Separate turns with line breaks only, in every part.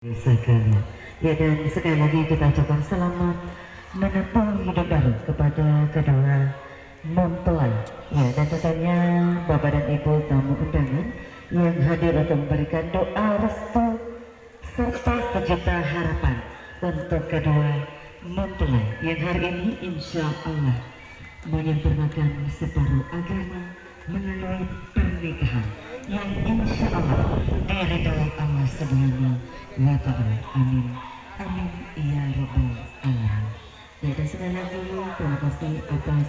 Sekali. Ya, dan sekali lagi kita ucapkan selamat menempuh hidup baru kepada kedua mempelai. Ya, dan tentunya Bapak dan Ibu tamu undangan yang hadir untuk memberikan doa restu serta sejuta harapan untuk kedua mempelai yang hari ini insya Allah menyempurnakan separuh agama melalui pernikahan yang insya Allah diridhoi Allah Subhanahu wa Ta'ala. Amin. Amin ya Rabbal Alamin. Ya, dan sekali lagi terima kasih atas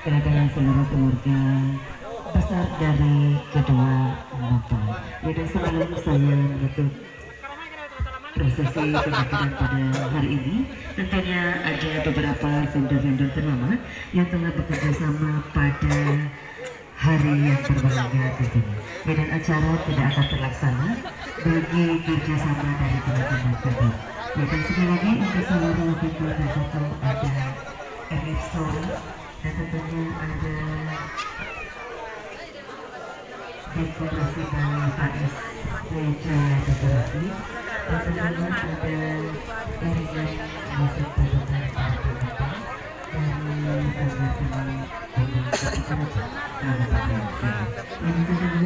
kehadiran seluruh keluarga besar dari kedua mempelai. Ya, dan sebelum saya menutup prosesi pernikahan pada hari ini, tentunya ada beberapa vendor-vendor ternama yang telah bekerja sama pada hari yang berbahagia tentunya. Dan acara tidak akan terlaksana bagi kerjasama dari teman-teman vendor. Dan sekali lagi untuk seluruh vendor itu ada Erikson dan tentunya ada dekorasi dari Paris Wijaya Dekorasi dan tentunya ada irisan musik paduan dari teman-teman yang